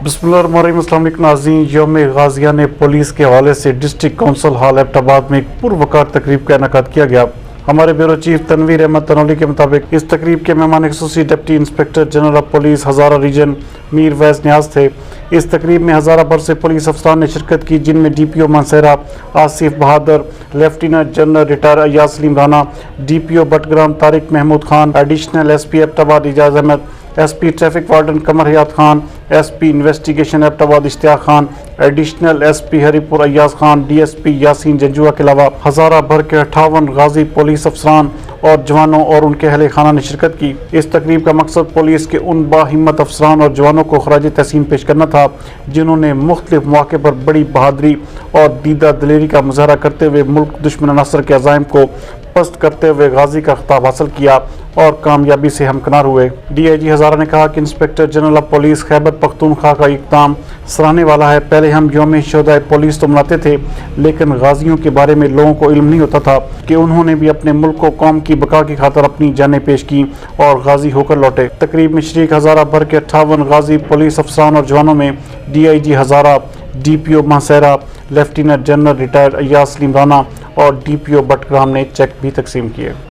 بسم اللہ الرحمن الرحیم۔ السلام علیکم ناظرین، یوم غازیان پولیس کے حوالے سے ڈسٹرکٹ کونسل ہال ایبٹ آباد میں ایک پروقار تقریب کا انعقاد کیا گیا۔ ہمارے بیورو چیف تنویر احمد تنولی کے مطابق اس تقریب کے مہمان خصوصی deputy inspector general of police Hazara region Mir Wais Niaz تھے۔ اس تقریب میں ہزارہ بھر سے پولیس افسران نے شرکت کی، جن میں D P O Mansehra Asif Bahadur, lieutenant general retired Ayaz Saleem Rana, D P O Battagram Tariq Mahmood Khan, additional S P Abbottabad Ijaz Ahmed, S P traffic warden Qamar Hayat Khan, S P investigation Abbottabad Ishtiaq Khan, additional S P Haripur Ayaz Khan, D S P Yasin Janjua کے علاوہ ہزارہ بھر کے 58 غازی پولیس افسران اور جوانوں اور ان کے اہل خانہ نے شرکت کی۔ اس تقریب کا مقصد پولیس کے ان باہمت افسران اور جوانوں کو خراج تحسین پیش کرنا تھا جنہوں نے مختلف مواقع پر بڑی بہادری اور دیدہ دلیری کا مظاہرہ کرتے ہوئے ملک دشمن عناصر کے عزائم کو پست کرتے ہوئے غازی کا خطاب حاصل کیا اور کامیابی سے ہمکنار ہوئے۔ ڈی آئی جی ہزارہ نے کہا کہ inspector general of police Khyber Pakhtunkhwa کا اقدام سراہنے والا ہے۔ پہلے ہم یوم شہدائے پولیس تو مناتے تھے، لیکن غازیوں کے بارے میں لوگوں کو علم نہیں ہوتا تھا کہ انہوں نے بھی اپنے ملک و قوم کی بقا کی خاطر اپنی جانیں پیش کی اور غازی ہو کر لوٹے۔ تقریب میں شریک ہزارہ بھر کے 58 غازی پولیس افسران اور جوانوں میں D I G Hazara, D P O Mansehra, lieutenant general retired Ayaz Saleem Rana اور ڈی پی او بٹگرام نے چیک بھی تقسیم کیے۔